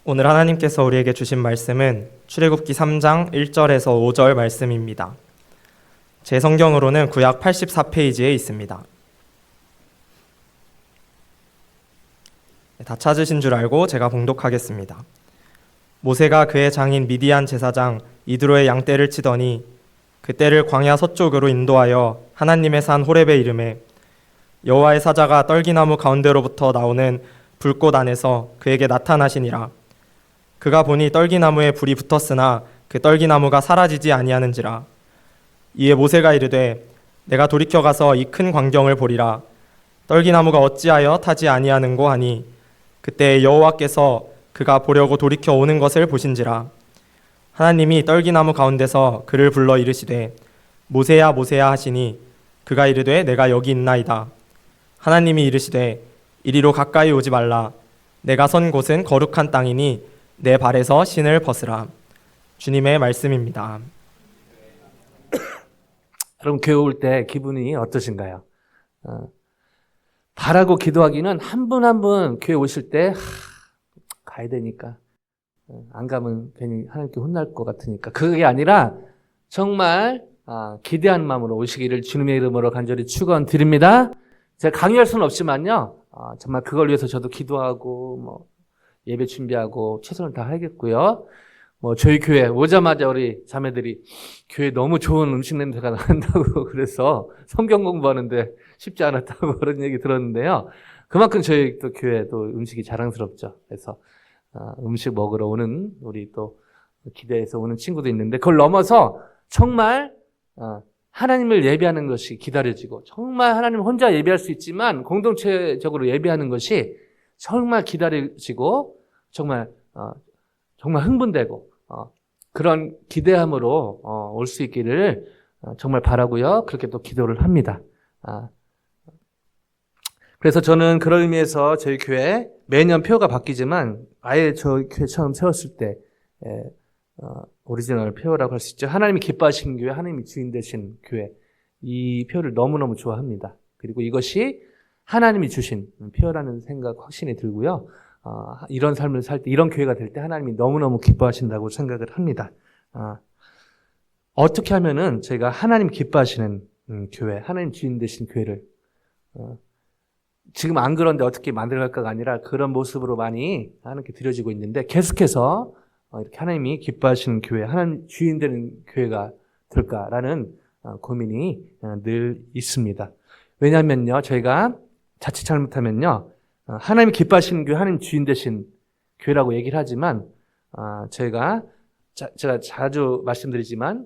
오늘 하나님께서 우리에게 주신 말씀은 출애굽기 3장 1절에서 5절 말씀입니다. 제 성경으로는 구약 84페이지에 있습니다. 다 찾으신 줄 알고 제가 봉독하겠습니다. 모세가 그의 장인 미디안 제사장 이드로의 양떼를 치더니 그 떼를 광야 서쪽으로 인도하여 하나님의 산 호렙에 이르매 여호와의 사자가 떨기나무 가운데로부터 나오는 불꽃 안에서 그에게 나타나시니라. 그가 보니 떨기나무에 불이 붙었으나 그 떨기나무가 사라지지 아니하는지라. 이에 모세가 이르되 내가 돌이켜 가서 이 큰 광경을 보리라. 떨기나무가 어찌하여 타지 아니하는고 하니 그때 여호와께서 그가 보려고 돌이켜 오는 것을 보신지라. 하나님이 떨기나무 가운데서 그를 불러 이르시되 모세야 모세야 하시니 그가 이르되 내가 여기 있나이다. 하나님이 이르시되 이리로 가까이 오지 말라. 내가 선 곳은 거룩한 땅이니 내 발에서 신을 벗으라. 주님의 말씀입니다. 여러분 교회 올 때 기분이 어떠신가요? 바라고 기도하기는 한 분 한 분 교회 오실 때 가야 되니까 안 가면 괜히 하나님께 혼날 것 같으니까 그게 아니라 정말 기대하는 마음으로 오시기를 주님의 이름으로 간절히 축원드립니다. 제가 강요할 수는 없지만요, 정말 그걸 위해서 저도 기도하고 예배 준비하고 최선을 다하겠고요. 저희 교회 오자마자 우리 자매들이 교회 너무 좋은 음식 냄새가 난다고 그래서 성경 공부하는데 쉽지 않았다고 그런 얘기 들었는데요. 그만큼 저희 또 교회 또 음식이 자랑스럽죠. 그래서 음식 먹으러 오는 우리 또 기대해서 오는 친구도 있는데 그걸 넘어서 정말 하나님을 예배하는 것이 기다려지고 정말 하나님 혼자 예배할 수 있지만 공동체적으로 예배하는 것이 정말 기다려지고 정말 흥분되고 그런 기대함으로 올 수 있기를 정말 바라고요. 그렇게 또 기도를 합니다. 그래서 저는 그런 의미에서 저희 교회 매년 표가 바뀌지만 아예 저희 교회 처음 세웠을 때 오리지널 표라고 할 수 있죠. 하나님이 기뻐하시는 교회, 하나님이 주인 되신 교회, 이 표를 너무너무 좋아합니다. 그리고 이것이 하나님이 주신 표라는 생각 확신이 들고요. 이런 삶을 살 때, 이런 교회가 될 때 하나님이 너무너무 기뻐하신다고 생각을 합니다. 어떻게 하면은 저희가 하나님 기뻐하시는 교회, 하나님 주인 되신 교회를 지금 안 그런데 어떻게 만들어갈까가 아니라 그런 모습으로 많이 하나님께 드려지고 있는데 계속해서 이렇게 하나님이 기뻐하시는 교회, 하나님 주인 되는 교회가 될까라는 고민이 늘 있습니다. 왜냐하면요, 저희가 자칫 잘못하면요, 하나님이 기뻐하시는 교회, 하나님 주인 되신 교회라고 얘기를 하지만 제가 자주 말씀드리지만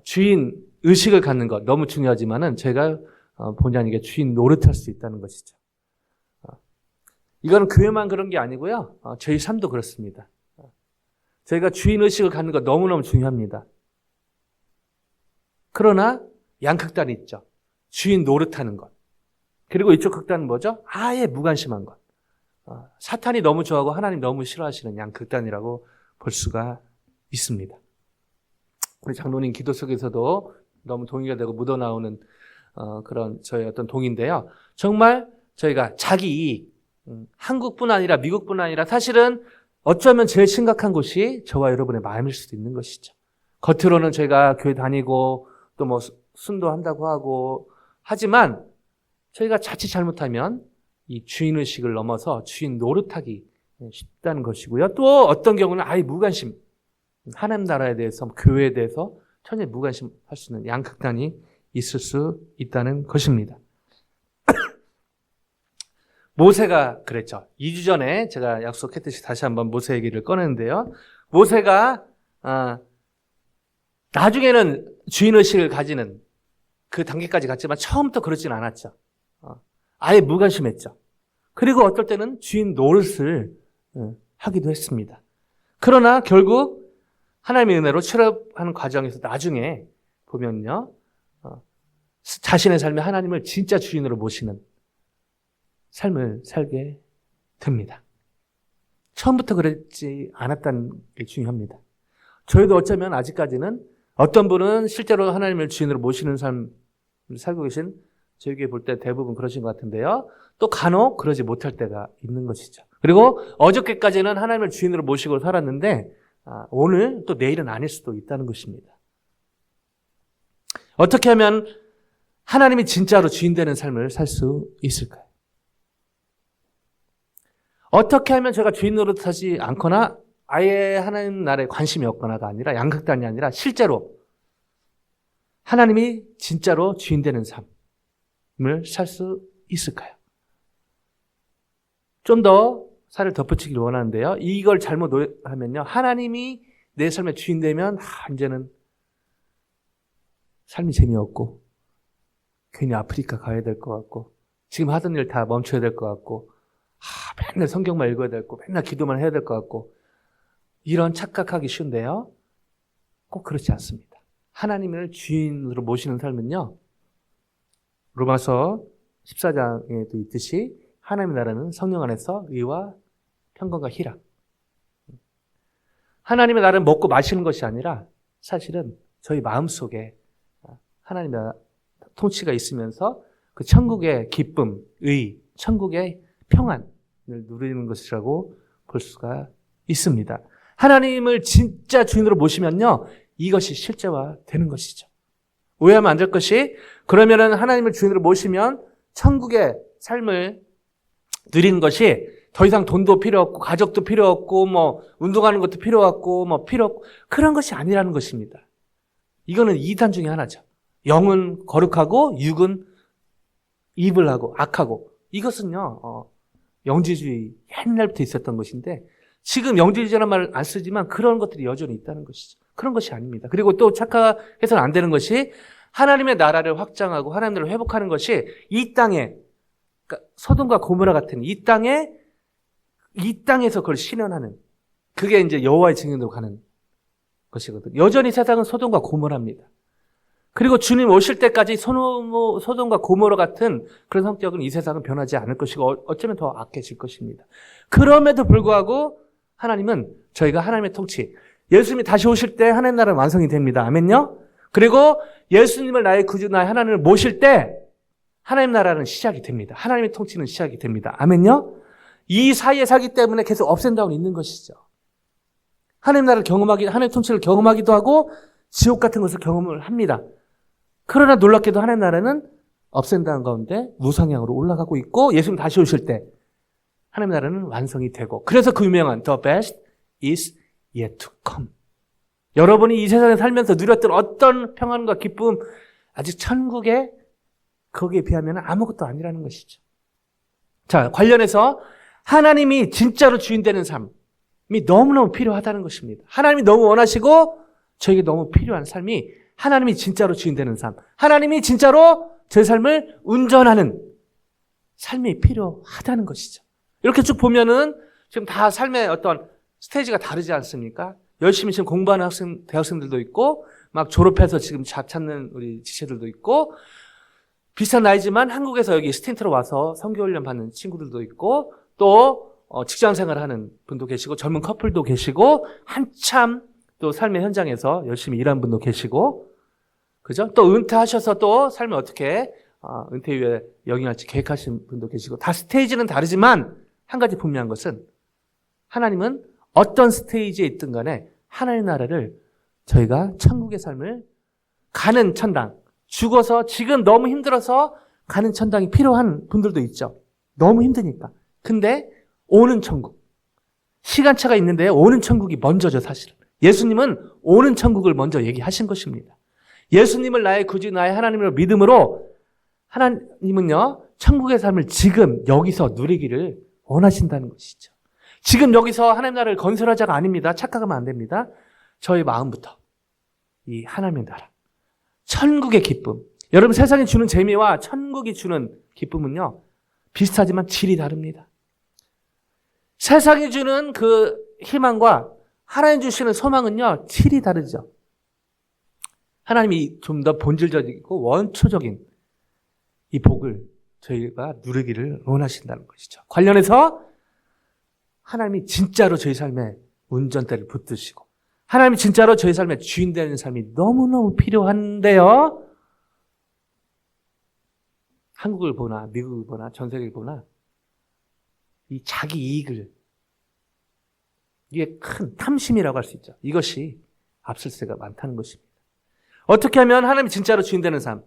주인 의식을 갖는 것 너무 중요하지만은 제가 본의 아니게 주인 노릇할 수 있다는 것이죠. 이거는 교회만 그런 게 아니고요, 저희 삶도 그렇습니다. 저희가 주인 의식을 갖는 것 너무너무 중요합니다. 그러나 양극단이 있죠. 주인 노릇하는 것. 그리고 이쪽 극단은 뭐죠? 아예 무관심한 것. 사탄이 너무 좋아하고 하나님 너무 싫어하시는 양극단이라고 볼 수가 있습니다. 우리 장로님 기도 속에서도 너무 동의가 되고 묻어나오는 그런 저의 어떤 동의인데요. 정말 저희가 자기 이익, 한국뿐 아니라 미국뿐 아니라 사실은 어쩌면 제일 심각한 곳이 저와 여러분의 마음일 수도 있는 것이죠. 겉으로는 저희가 교회 다니고 또 순도한다고 하고 하지만 저희가 자칫 잘못하면 이 주인의식을 넘어서 주인 노릇하기 쉽다는 것이고요. 또 어떤 경우는 아예 무관심, 하나님 나라에 대해서, 교회에 대해서 전혀 무관심할 수 있는 양극단이 있을 수 있다는 것입니다. 모세가 그랬죠. 2주 전에 제가 약속했듯이 다시 한번 모세 얘기를 꺼냈는데요. 모세가 나중에는 주인의식을 가지는 그 단계까지 갔지만 처음부터 그러진 않았죠. 아예 무관심했죠. 그리고 어떨 때는 주인 노릇을 하기도 했습니다. 그러나 결국 하나님의 은혜로 출애굽하는 과정에서 나중에 보면요, 자신의 삶에 하나님을 진짜 주인으로 모시는 삶을 살게 됩니다. 처음부터 그랬지 않았다는 게 중요합니다. 저희도 어쩌면 아직까지는 어떤 분은 실제로 하나님을 주인으로 모시는 삶을 살고 계신 저희 교회 볼 때 대부분 그러신 것 같은데요. 또 간혹 그러지 못할 때가 있는 것이죠. 그리고 어저께까지는 하나님을 주인으로 모시고 살았는데 오늘 또 내일은 아닐 수도 있다는 것입니다. 어떻게 하면 하나님이 진짜로 주인 되는 삶을 살 수 있을까요? 어떻게 하면 제가 주인으로 사지 않거나 아예 하나님 나라에 관심이 없거나가 아니라 양극단이 아니라 실제로 하나님이 진짜로 주인 되는 삶을 살 수 있을까요? 좀 더 살을 덧붙이기를 원하는데요. 이걸 잘못하면요. 하나님이 내 삶의 주인 되면 이제는 삶이 재미없고 괜히 아프리카 가야 될 것 같고 지금 하던 일 다 멈춰야 될 것 같고 맨날 성경만 읽어야 될 거, 맨날 기도만 해야 될 것 같고 이런 착각하기 쉬운데요. 꼭 그렇지 않습니다. 하나님을 주인으로 모시는 삶은요. 로마서 14장에도 있듯이 하나님의 나라는 성령 안에서 의와 평강과 희락. 하나님의 나라는 먹고 마시는 것이 아니라 사실은 저희 마음속에 하나님의 통치가 있으면서 그 천국의 기쁨, 의, 천국의 평안을 누리는 것이라고 볼 수가 있습니다. 하나님을 진짜 주인으로 모시면요. 이것이 실제화되는 것이죠. 오해하면 안 될 것이 그러면은 하나님을 주인으로 모시면 천국의 삶을 누리는 것이 더 이상 돈도 필요 없고 가족도 필요 없고 운동하는 것도 필요 없고 필요 없고 그런 것이 아니라는 것입니다. 이거는 이단 중에 하나죠. 영은 거룩하고 육은 이블하고 악하고 이것은요. 영지주의 옛날부터 있었던 것인데 지금 영지주의라는 말을 안 쓰지만 그런 것들이 여전히 있다는 것이죠. 그런 것이 아닙니다. 그리고 또 착각해서는 안 되는 것이 하나님의 나라를 확장하고 하나님을 회복하는 것이 이 땅에 그러니까 소돔과 고모라 같은 이 땅에서 그걸 실현하는 그게 이제 여호와의 증인으로 가는 것이거든요. 여전히 세상은 소돔과 고모라입니다. 그리고 주님 오실 때까지 소돔과 고모라 같은 그런 성격은 이 세상은 변하지 않을 것이고 어쩌면 더 악해질 것입니다. 그럼에도 불구하고 하나님은 저희가 하나님의 통치, 예수님이 다시 오실 때 하나님 나라는 완성이 됩니다. 아멘요? 그리고 예수님을 나의 구주, 나의 하나님을 모실 때 하나님 나라는 시작이 됩니다. 하나님의 통치는 시작이 됩니다. 아멘요? 이 사이에 살기 때문에 계속 업앤다운이 있는 것이죠. 하나님 나라를 하나님 통치를 경험하기도 하고 지옥 같은 것을 경험을 합니다. 그러나 놀랍게도 하나님 나라는 업앤다운 가운데 우상향으로 올라가고 있고 예수님 다시 오실 때 하나님 나라는 완성이 되고 그래서 그 유명한 The best is yet to come. 여러분이 이 세상에 살면서 누렸던 어떤 평안과 기쁨 아직 천국에 거기에 비하면 아무것도 아니라는 것이죠. 자, 관련해서 하나님이 진짜로 주인 되는 삶이 너무너무 필요하다는 것입니다. 하나님이 너무 원하시고 저에게 너무 필요한 삶이 하나님이 진짜로 주인 되는 삶. 하나님이 진짜로 제 삶을 운전하는 삶이 필요하다는 것이죠. 이렇게 쭉 보면은 지금 다 삶의 어떤 스테이지가 다르지 않습니까? 열심히 지금 공부하는 대학생들도 있고 막 졸업해서 지금 잡 찾는 우리 지체들도 있고 비슷한 나이지만 한국에서 여기 스틴트로 와서 선교훈련 받는 친구들도 있고 또 직장 생활하는 분도 계시고 젊은 커플도 계시고 한참 또 삶의 현장에서 열심히 일하는 분도 계시고 그죠? 또 은퇴하셔서 또 삶을 어떻게 은퇴 후에 영위할지 계획하신 분도 계시고 다 스테이지는 다르지만 한 가지 분명한 것은 하나님은 어떤 스테이지에 있든 간에 하나님의 나라를 저희가 천국의 삶을 가는 천당 죽어서 지금 너무 힘들어서 가는 천당이 필요한 분들도 있죠. 너무 힘드니까. 근데 오는 천국. 시간차가 있는데 오는 천국이 먼저죠, 사실은. 예수님은 오는 천국을 먼저 얘기하신 것입니다. 예수님을 나의 구주, 나의 하나님을 믿음으로 하나님은요, 천국의 삶을 지금 여기서 누리기를 원하신다는 것이죠. 지금 여기서 하나님 나라를 건설하자가 아닙니다. 착각하면 안 됩니다. 저희 마음부터 이 하나님의 나라. 천국의 기쁨. 여러분 세상이 주는 재미와 천국이 주는 기쁨은요. 비슷하지만 질이 다릅니다. 세상이 주는 그 희망과 하나님 주시는 소망은요. 질이 다르죠. 하나님이 좀 더 본질적이고 원초적인 이 복을 저희가 누리기를 원하신다는 것이죠. 관련해서 하나님이 진짜로 저희 삶에 운전대를 붙드시고 하나님이 진짜로 저희 삶의 주인 되는 삶이 너무너무 필요한데요. 한국을 보나 미국을 보나 전 세계를 보나 이 자기 이익을, 이게 큰 탐심이라고 할 수 있죠. 이것이 앞설 때가 많다는 것입니다. 어떻게 하면 하나님이 진짜로 주인 되는 삶,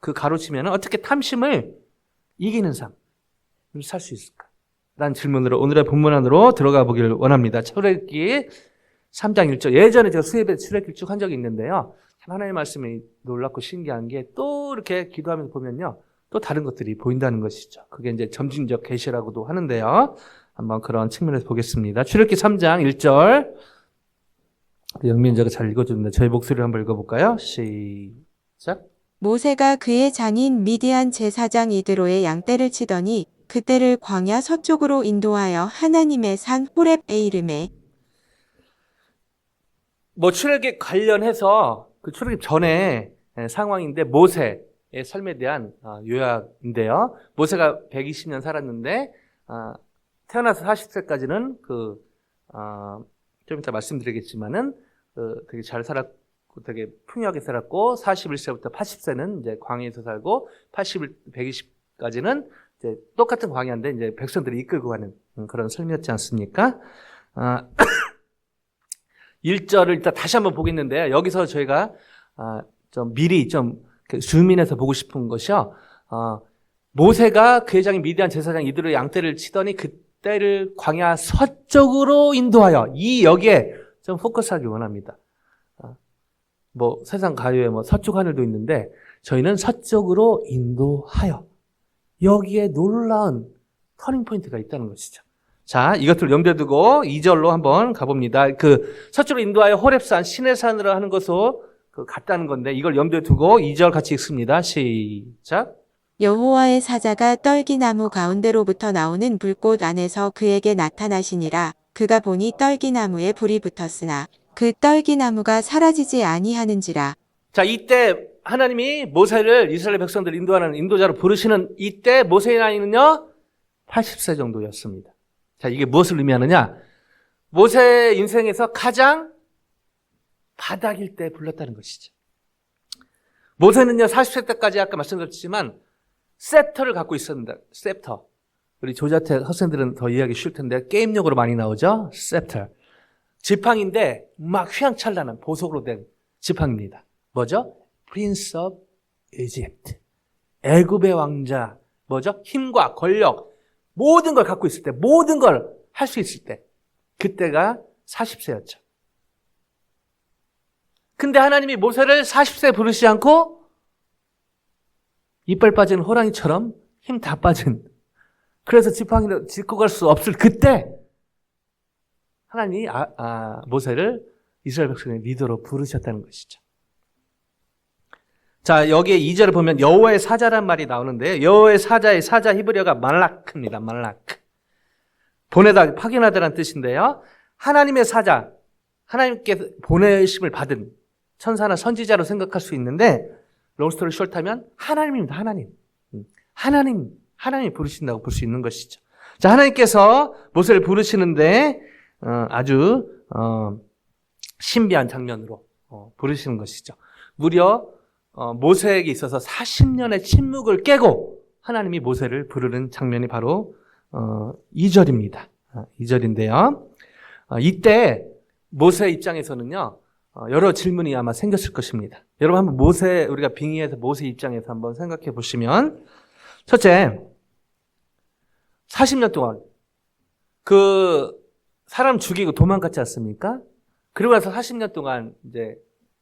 그 가로치면 어떻게 탐심을 이기는 삶을 살 수 있을까? 라는 질문으로 오늘의 본문 안으로 들어가 보기를 원합니다. 출애굽기 3장 1절. 예전에 제가 수협에 출애굽기 쭉 한 적이 있는데요. 참 하나님의 말씀이 놀랍고 신기한 게 또 이렇게 기도하면서 보면요. 또 다른 것들이 보인다는 것이죠. 그게 이제 점진적 계시라고도 하는데요. 한번 그런 측면에서 보겠습니다. 출애굽기 3장 1절. 영민자가 잘 읽어주는데 저희 목소리를 한번 읽어볼까요? 시작. 모세가 그의 장인 미디안 제사장 이드로의 양떼를 치더니 그 떼를 광야 서쪽으로 인도하여 하나님의 산 호렙에 이르매. 뭐 출애굽 관련해서 그 출애굽 전에 상황인데 모세의 삶에 대한 요약인데요. 모세가 120년 살았는데 태어나서 40세까지는 좀 이따 말씀드리겠지만은 되게 잘 살았고 되게 풍요하게 살았고 41세부터 80세는 이제 광야에서 살고 120까지는 이제 똑같은 광야인데 이제 백성들이 이끌고 가는 그런 삶이었지 않습니까? 1절을 일단 다시 한번 보겠는데요. 여기서 저희가 좀 미리 좀 줌인해서 보고 싶은 것이요. 모세가 그의 장인 미디안 제사장 이드로의 양떼를 치더니 그때를 광야 서쪽으로 인도하여 이 여기에 좀 포커스하기 원합니다. 뭐 세상 가요에 뭐 서쪽 하늘도 있는데 저희는 서쪽으로 인도하여 여기에 놀라운 터닝 포인트가 있다는 것이죠. 자, 이것들 염두에 두고 2절로 한번 가봅니다. 그 서쪽으로 인도하여 호렙산 시내산으로 하는 것으로 같다는 건데 이걸 염두에 두고 2절 같이 읽습니다. 시작. 여호와의 사자가 떨기나무 가운데로부터 나오는 불꽃 안에서 그에게 나타나시니라. 그가 보니 떨기나무에 불이 붙었으나 그 떨기나무가 사라지지 아니하는지라. 자, 이때 하나님이 모세를 이스라엘 백성들 인도하는 인도자로 부르시는 이때 모세의 나이는요 80세 정도였습니다. 자, 이게 무엇을 의미하느냐? 모세의 인생에서 가장 바닥일 때 불렀다는 것이죠. 모세는요 40세 때까지 아까 말씀드렸지만 셉터를 갖고 있었는데, 셉터. 우리 조자태 학생들은 더 이해하기 쉬울 텐데 게임용으로 많이 나오죠. 셉터. 지팡인데 막 휘황찬란한 보석으로 된 지팡입니다. 뭐죠? Prince of Egypt. 애굽의 왕자. 뭐죠? 힘과 권력. 모든 걸 갖고 있을 때, 모든 걸 할 수 있을 때. 그때가 40세였죠. 근데 하나님이 모세를 40세에 부르시지 않고 이빨 빠진 호랑이처럼 힘 다 빠진, 그래서 지팡이를 짚고 갈 수 없을 그때 하나님이 모세를 이스라엘 백성의 리더로 부르셨다는 것이죠. 자, 여기에 2절을 보면 여호와의 사자란 말이 나오는데요. 여호와의 사자의 사자 히브리어가 말라크입니다. 말라크. 보내다, 파견하다라는 뜻인데요. 하나님의 사자, 하나님께 보내심을 받은 천사나 선지자로 생각할 수 있는데 롱스토리 숏하면 하나님입니다. 하나님이 부르신다고 볼 수 있는 것이죠. 자, 하나님께서 모세를 부르시는데 아주 신비한 장면으로 부르시는 것이죠. 무려 모세에게 있어서 40년의 침묵을 깨고 하나님이 모세를 부르는 장면이 바로 2절입니다. 2절인데요. 이때 모세 입장에서는요. 여러 질문이 아마 생겼을 것입니다. 여러분 한번 우리가 빙의해서 모세 입장에서 한번 생각해 보시면, 첫째, 40년 동안 그 사람 죽이고 도망갔지 않습니까? 그리고 나서 40년 동안 이제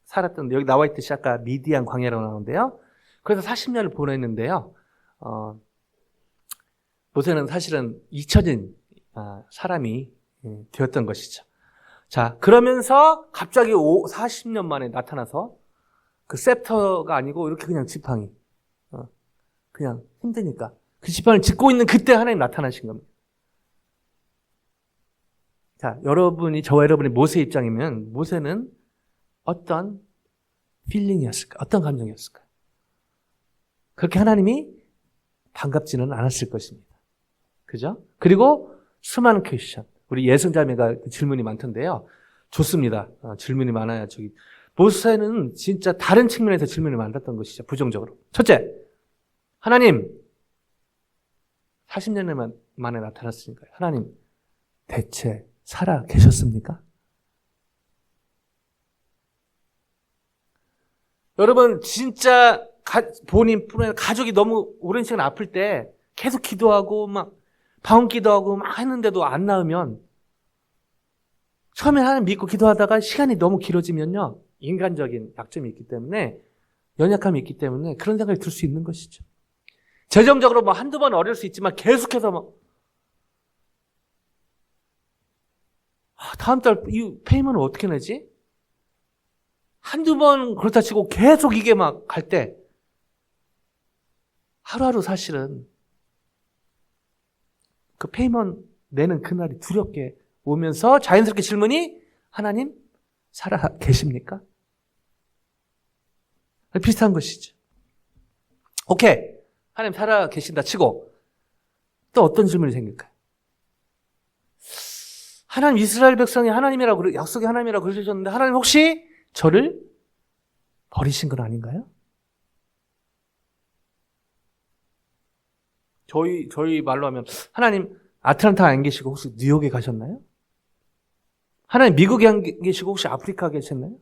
살았던, 여기 나와 있듯이 아까 미디안 광야라고 나오는데요. 그래서 40년을 보냈는데요. 모세는 사실은 잊혀진 사람이 되었던 것이죠. 자, 그러면서 갑자기 40년 만에 나타나서 그 셉터가 아니고 이렇게 그냥 지팡이, 그냥 힘드니까 그 지팡이를 짚고 있는 그때 하나님 나타나신 겁니다. 자, 저와 여러분이 모세 입장이면 모세는 어떤 필링이었을까? 어떤 감정이었을까? 그렇게 하나님이 반갑지는 않았을 것입니다. 그죠? 그리고 수많은 퀘스천. 우리 예승자매가 질문이 많던데요. 좋습니다. 질문이 많아야 모세는 진짜 다른 측면에서 질문이 많았던 것이죠. 부정적으로. 첫째, 하나님, 40년에만 만에 나타났으니까요. 하나님, 대체 살아 계셨습니까? 여러분, 진짜 본인뿐만 아니라 가족이 너무 오랜 시간 아플 때 계속 기도하고 막 방언 기도하고 막 했는데도 안 나으면 처음에 하나님 믿고 기도하다가 시간이 너무 길어지면요. 인간적인 약점이 있기 때문에 연약함이 있기 때문에 그런 생각이 들 수 있는 것이죠. 재정적으로 뭐 한두 번 어려울 수 있지만 계속해서 막 다음 달 이 페이먼을 어떻게 내지? 한두 번 그렇다 치고 계속 이게 막 갈 때 하루하루 사실은 그 페이먼 내는 그날이 두렵게 오면서 자연스럽게 질문이 하나님 살아 계십니까? 비슷한 것이죠. 오케이. 하나님 살아 계신다 치고 또 어떤 질문이 생길까요? 하나님 이스라엘 백성이 하나님이라고 약속의 하나님이라고 그러셨는데 하나님 혹시 저를 버리신 건 아닌가요? 저희 말로 하면 하나님 아틀란타 안 계시고 혹시 뉴욕에 가셨나요? 하나님 미국에 안 계시고 혹시 아프리카 계셨나요?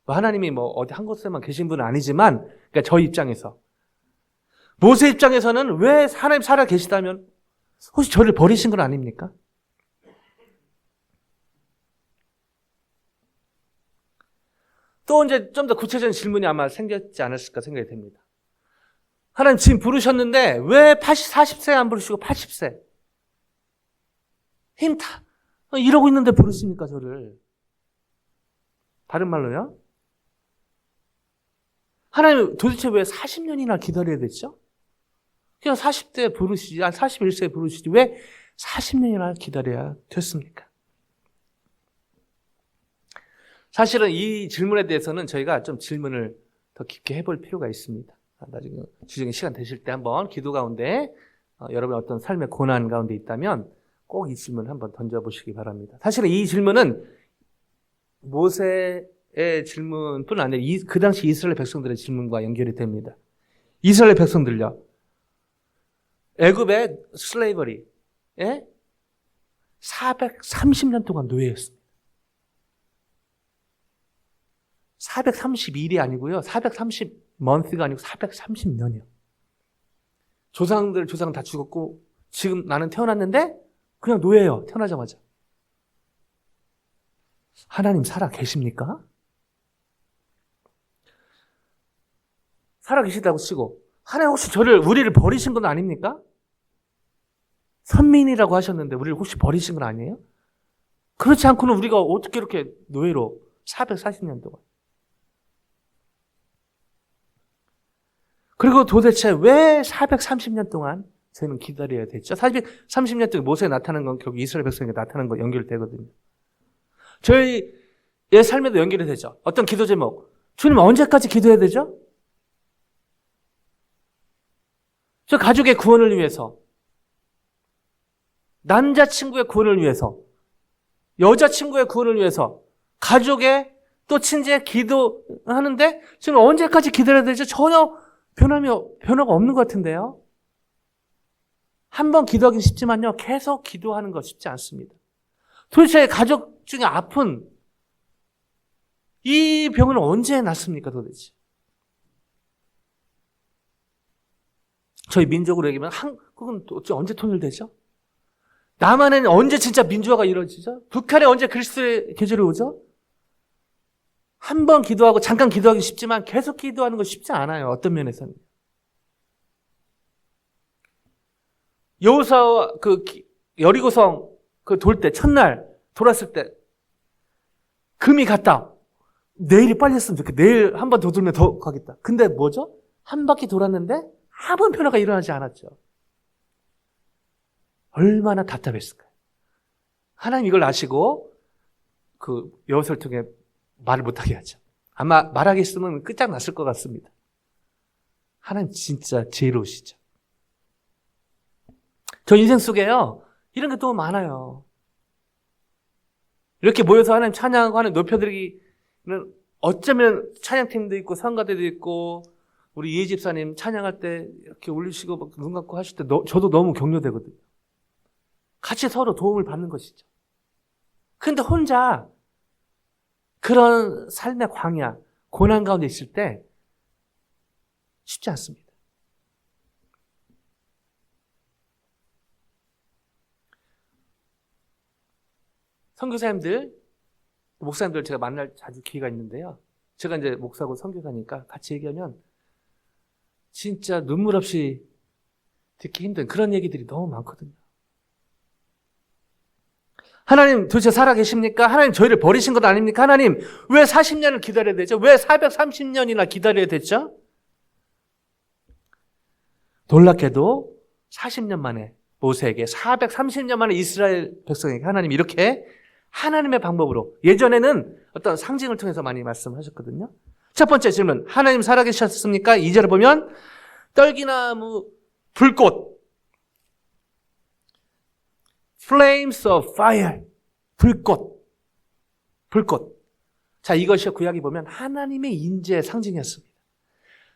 하나님이 뭐 어디 한 곳에만 계신 분은 아니지만 그러니까 저희 입장에서 모세 입장에서는 왜 하나님 살아 계시다면 혹시 저를 버리신 건 아닙니까? 또 이제 좀 더 구체적인 질문이 아마 생겼지 않았을까 생각이 됩니다. 하나님 지금 부르셨는데 왜 40세 안 부르시고 80세? 힘 다 이러고 있는데 부르십니까 저를? 다른 말로요? 하나님 도대체 왜 40년이나 기다려야 됐죠? 그냥 40대 부르시지, 아니 41세에 부르시지 왜 40년이나 기다려야 됐습니까? 사실은 이 질문에 대해서는 저희가 좀 질문을 더 깊게 해볼 필요가 있습니다. 나중에 주중에 시간 되실 때 한번 기도 가운데 여러분 어떤 삶의 고난 가운데 있다면 꼭 이 질문을 한번 던져보시기 바랍니다. 사실은 이 질문은 모세의 질문뿐 아니라 그 당시 이스라엘 백성들의 질문과 연결이 됩니다. 이스라엘 백성들요. 애굽의 슬레이버리에 430년 동안 노예였습니다. 430일이 아니고요. 430month가 아니고 430년이요. 조상 다 죽었고 지금 나는 태어났는데 그냥 노예예요. 태어나자마자. 하나님 살아 계십니까? 살아 계시다고 치고 하나님 혹시 우리를 버리신 건 아닙니까? 선민이라고 하셨는데 우리를 혹시 버리신 건 아니에요? 그렇지 않고는 우리가 어떻게 이렇게 노예로 440년 동안 그리고 도대체 왜 430년 동안 저희는 기다려야 됐죠? 430년 동안 모세에 나타난 건 결국 이스라엘 백성에게 나타난 거 연결되거든요. 저희의 삶에도 연결이 되죠. 어떤 기도 제목. 주님 언제까지 기도해야 되죠? 저 가족의 구원을 위해서, 남자친구의 구원을 위해서, 여자친구의 구원을 위해서, 가족의 또 친지의 기도하는데 지금 언제까지 기다려야 되죠? 전혀 변화가 없는 것 같은데요. 한 번 기도하기 쉽지만요. 계속 기도하는 거 쉽지 않습니다. 도대체 가족 중에 아픈 이 병은 언제 낫습니까 도대체? 저희 민족으로 얘기하면 한국은 도대체 언제 통일되죠? 남한은 언제 진짜 민주화가 이루어지죠? 북한에 언제 그리스도의 계절이 오죠? 한 번 기도하고 잠깐 기도하기 쉽지만 계속 기도하는 거 쉽지 않아요. 어떤 면에서는. 여호수아와 여리고성 돌 때 첫날 돌았을 때 금이 갔다. 내일이 빨리 했으면 좋겠다. 내일 한 번 더 돌면 더 가겠다. 근데 뭐죠? 한 바퀴 돌았는데 아무 변화가 일어나지 않았죠. 얼마나 답답했을까요? 하나님 이걸 아시고 여호수아를 통해 말을 못하게 하죠. 아마 말하게 했으면 끝장났을 것 같습니다. 하나님 진짜 지혜로우시죠. 저 인생 속에요. 이런 게 너무 많아요. 이렇게 모여서 하나님 찬양하고 하나님 높여드리기는 어쩌면 찬양팀도 있고 성가대도 있고 우리 이해 집사님 찬양할 때 이렇게 올리시고 눈 감고 하실 때 저도 너무 격려되거든요. 같이 서로 도움을 받는 것이죠. 근데 혼자 그런 삶의 광야, 고난 가운데 있을 때 쉽지 않습니다. 선교사님들, 목사님들 제가 만날 자주 기회가 있는데요. 제가 이제 목사고 선교사니까 같이 얘기하면 진짜 눈물 없이 듣기 힘든 그런 얘기들이 너무 많거든요. 하나님 도대체 살아계십니까? 하나님 저희를 버리신 것 아닙니까? 하나님 왜 40년을 기다려야 되죠? 왜 430년이나 기다려야 됐죠? 놀랍게도 40년 만에 모세에게 430년 만에 이스라엘 백성에게 하나님이 이렇게 하나님의 방법으로 예전에는 어떤 상징을 통해서 많이 말씀하셨거든요. 첫 번째 질문, 하나님 살아계셨습니까? 2절에 보면 떨기나무 불꽃 Flames of fire. 불꽃. 자, 이것이 구약에 보면 하나님의 인재의 상징이었습니다.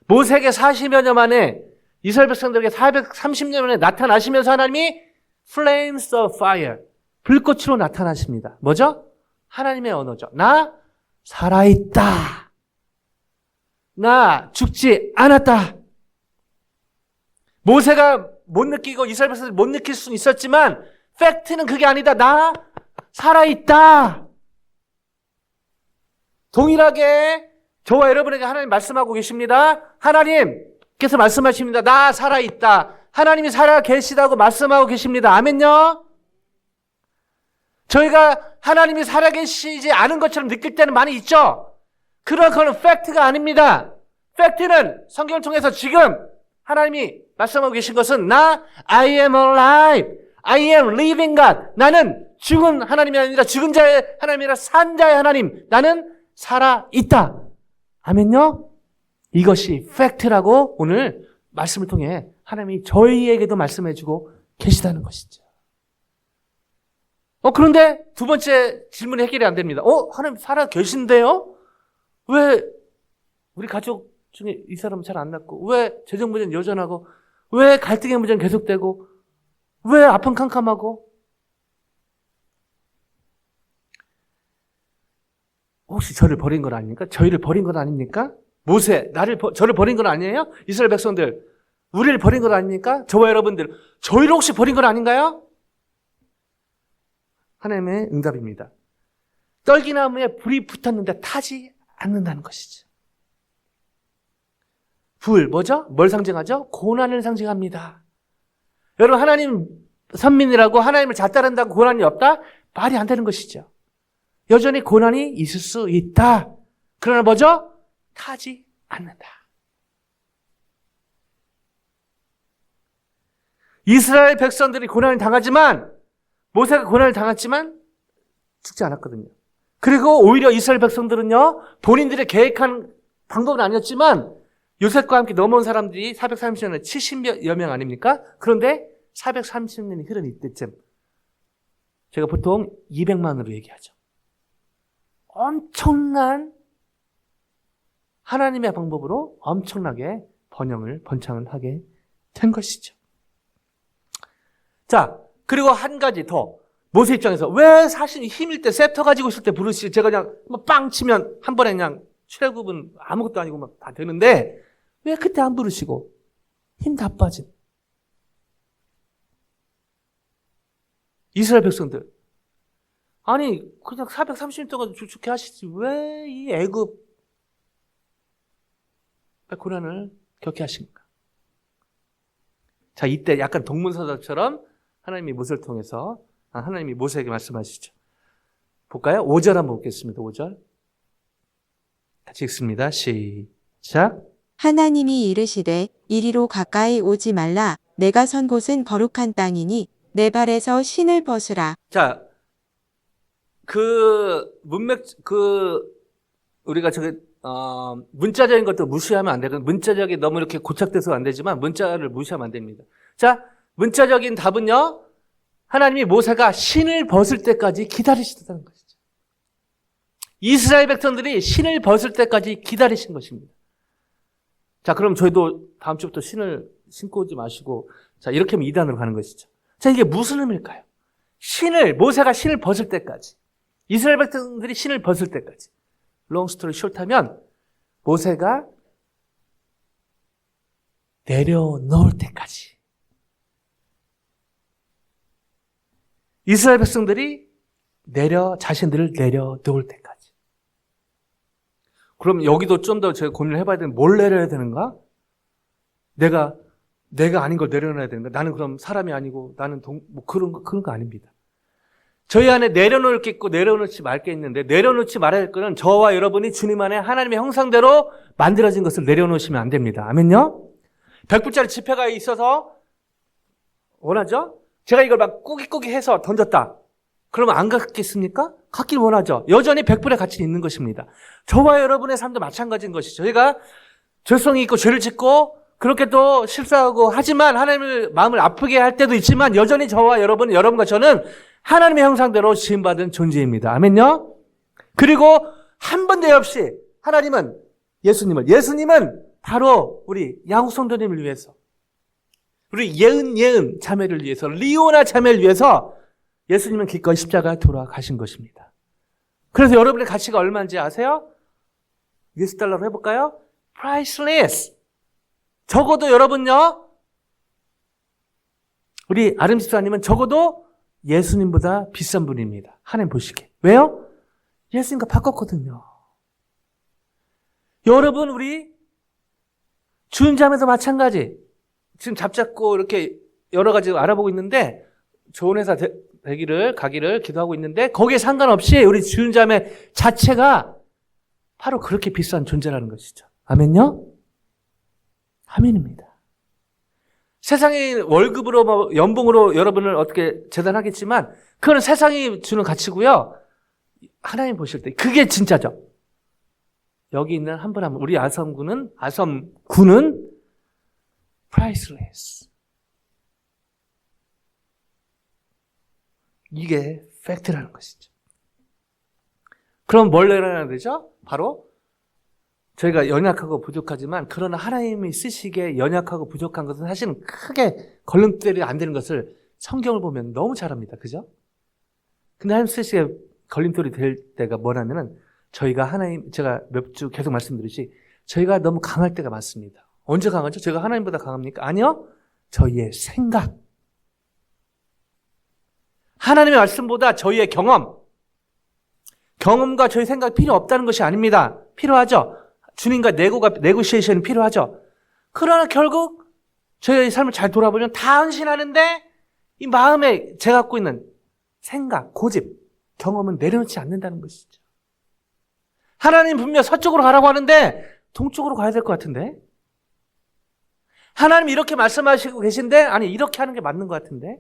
모세에게 40여 년 만에 이스라엘 백성들에게 430년 만에 나타나시면서 하나님이 Flames of fire. 불꽃으로 나타나십니다. 뭐죠? 하나님의 언어죠. 나 살아있다. 나 죽지 않았다. 모세가 못 느끼고 이스라엘 백성들이 못 느낄 수는 있었지만 팩트는 그게 아니다. 나 살아있다. 동일하게 저와 여러분에게 하나님 말씀하고 계십니다. 하나님께서 말씀하십니다. 나 살아있다. 하나님이 살아계시다고 말씀하고 계십니다. 아멘요. 저희가 하나님이 살아계시지 않은 것처럼 느낄 때는 많이 있죠. 그런 거는 팩트가 아닙니다. 팩트는 성경을 통해서 지금 하나님이 말씀하고 계신 것은 나 I am alive. I am living God. 나는 죽은 하나님이 아니라 죽은 자의 하나님이 아니라 산 자의 하나님. 나는 살아있다. 아멘요? 이것이 팩트라고 오늘 말씀을 통해 하나님이 저희에게도 말씀해주고 계시다는 것이죠. 그런데 두 번째 질문이 해결이 안 됩니다. 하나님 살아 계신데요? 왜 우리 가족 중에 이 사람은 잘 안 낫고, 왜 재정 문제는 여전하고, 왜 갈등의 문제는 계속되고, 왜 아픔캄캄하고? 혹시 저를 버린 건 아닙니까? 저희를 버린 건 아닙니까? 모세, 저를 버린 건 아니에요? 이스라엘 백성들, 우리를 버린 건 아닙니까? 저와 여러분들, 저희를 혹시 버린 건 아닌가요? 하나님의 응답입니다. 떨기나무에 불이 붙었는데 타지 않는다는 것이죠. 불, 뭐죠? 뭘 상징하죠? 고난을 상징합니다. 여러분, 하나님 선민이라고 하나님을 잘 따른다고 고난이 없다? 말이 안 되는 것이죠. 여전히 고난이 있을 수 있다. 그러나 뭐죠? 타지 않는다. 이스라엘 백성들이 고난을 당하지만, 모세가 고난을 당했지만 죽지 않았거든요. 그리고 오히려 이스라엘 백성들은요, 본인들의 계획한 방법은 아니었지만 요셉과 함께 넘어온 사람들이 430년에 70여 명 아닙니까? 그런데 430년이 흐른 이때쯤 제가 보통 200만으로 얘기하죠. 엄청난 하나님의 방법으로 엄청나게 번창을 하게 된 것이죠. 자, 그리고 한 가지 더. 모세 입장에서 왜 사실 힘일 때 셉터 가지고 있을 때 부르시 제가 그냥 빵 치면 한 번에 그냥 출애굽은 아무것도 아니고 막 다 되는데 왜 그때 안 부르시고 힘 다 빠진 이스라엘 백성들, 아니 그냥 430년 동안 죽게 하시지 왜 이 애굽 고난을 겪게 하십니까? 자, 이때 약간 동문서답처럼 하나님이 모세를 통해서 하나님이 모세에게 말씀하시죠. 볼까요? 5절 한번 보겠습니다. 5절 같이 읽습니다. 시작. 하나님이 이르시되 이리로 가까이 오지 말라. 내가 선 곳은 거룩한 땅이니 내 발에서 신을 벗으라. 자, 우리가 문자적인 것도 무시하면 안 되고, 문자적이 너무 이렇게 고착돼서 안 되지만, 문자를 무시하면 안 됩니다. 자, 문자적인 답은요, 하나님이 모세가 신을 벗을 때까지 기다리시다는 것이죠. 이스라엘 백성들이 신을 벗을 때까지 기다리신 것입니다. 자, 그럼 저희도 다음 주부터 신을 신고 오지 마시고, 자, 이렇게 하면 이단으로 가는 것이죠. 자, 이게 무슨 의미일까요? 모세가 신을 벗을 때까지, 이스라엘 백성들이 신을 벗을 때까지, 롱스토리 숏하면 모세가 내려놓을 때까지, 이스라엘 백성들이 자신들을 내려놓을 때까지. 그럼 여기도 좀 더 제가 고민을 해봐야 되는, 뭘 내려야 되는가? 내가 아닌 걸 내려놔야 되는가? 나는 그럼 사람이 아니고 나는 그런 거 아닙니다. 저희 안에 내려놓을 게 있고 내려놓지 말 게 있는데, 내려놓지 말아야 할 거는 저와 여러분이 주님 안에 하나님의 형상대로 만들어진 것을 내려놓으시면 안 됩니다. 아멘요? 100불짜리 지폐가 있어서 원하죠? 제가 이걸 막 꾸깃꾸깃 해서 던졌다. 그러면 안 갖겠습니까? 갖길 원하죠. 여전히 100불의 가치는 있는 것입니다. 저와 여러분의 삶도 마찬가지인 것이죠. 저희가 죄성이 있고 죄를 짓고 그렇게 또 실수하고 하지만 하나님의 마음을 아프게 할 때도 있지만 여전히 저와 여러분과 저는 하나님의 형상대로 지음받은 존재입니다. 아멘요? 그리고 한 번도 없이 예수님은 바로 우리 야곱 성도님을 위해서, 우리 예은 자매를 위해서, 리오나 자매를 위해서 예수님은 기꺼이 십자가에 돌아가신 것입니다. 그래서 여러분의 가치가 얼마인지 아세요? $1달러로 해볼까요? Priceless. 적어도 여러분요, 우리 아름 집사님은 적어도 예수님보다 비싼 분입니다. 하나님 보시기에. 왜요? 예수님과 바꿨거든요. 여러분, 우리 주은자매도 마찬가지. 지금 잡잡고 이렇게 여러 가지 알아보고 있는데 좋은 회사 가기를 기도하고 있는데 거기에 상관없이 우리 주은자매 자체가 바로 그렇게 비싼 존재라는 것이죠. 아멘요? 아멘입니다. 세상이 월급으로 연봉으로 여러분을 어떻게 재단하겠지만 그건 세상이 주는 가치고요. 하나님 보실 때 그게 진짜죠. 여기 있는 한 분 한 분, 우리 아섬군은 priceless. 이게 팩트라는 것이죠. 그럼 뭘 내려놔야 되죠? 바로 저희가 연약하고 부족하지만 그러나 하나님이 쓰시기에 연약하고 부족한 것은 사실은 크게 걸림돌이 안 되는 것을 성경을 보면 너무 잘 압니다. 그죠? 근데 하나님 쓰시기에 걸림돌이 될 때가 뭐냐면은 제가 몇 주 계속 말씀드리지 저희가 너무 강할 때가 많습니다. 언제 강하죠? 제가 하나님보다 강합니까? 아니요. 저희의 생각. 하나님의 말씀보다 저희의 경험과 저희 생각이 필요 없다는 것이 아닙니다. 필요하죠. 주님과 네고시에이션이 필요하죠. 그러나 결국 저희의 삶을 잘 돌아보면 다 헌신하는데 이 마음에 제가 갖고 있는 생각, 고집, 경험은 내려놓지 않는다는 것이죠. 하나님 분명 서쪽으로 가라고 하는데 동쪽으로 가야 될 것 같은데, 하나님 이렇게 말씀하시고 계신데 아니 이렇게 하는 게 맞는 것 같은데,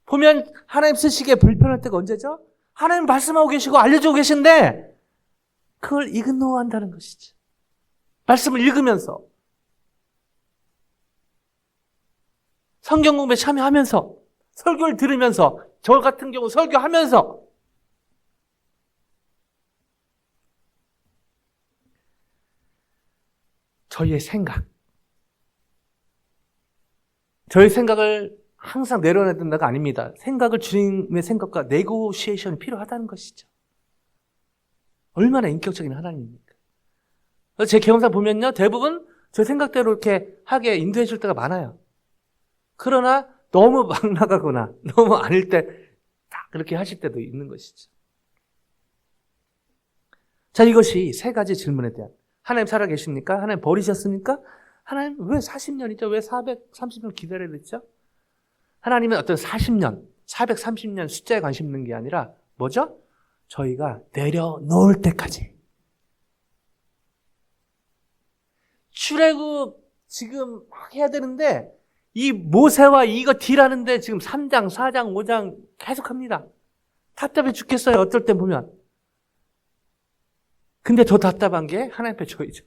보면 하나님 쓰시기에 불편할 때가 언제죠? 하나님 말씀하고 계시고 알려주고 계신데 그걸 이그노어한다는 것이죠. 말씀을 읽으면서 성경 공부에 참여하면서 설교를 들으면서 저 같은 경우 설교하면서 저희의 생각을 항상 내려놔야 된다가 아닙니다. 생각을 주님의 생각과 네고시에이션이 필요하다는 것이죠. 얼마나 인격적인 하나님입니까? 제 경험상 보면요, 대부분 저 생각대로 이렇게 하게 인도해 줄 때가 많아요. 그러나 너무 막 나가거나 너무 아닐 때 딱 그렇게 하실 때도 있는 것이죠. 자, 이것이 세 가지 질문에 대한, 하나님 살아 계십니까? 하나님 버리셨습니까? 하나님 왜 40년이죠? 왜 430년 기다려야 됐죠? 하나님은 어떤 40년, 430년 숫자에 관심 있는 게 아니라 뭐죠? 저희가 내려놓을 때까지. 출애굽 지금 막 해야 되는데 이 모세와 이거 딜하는데 지금 3장, 4장, 5장 계속 합니다. 답답해 죽겠어요. 어떨 때 보면. 근데 더 답답한 게 하나님 앞에 저희죠.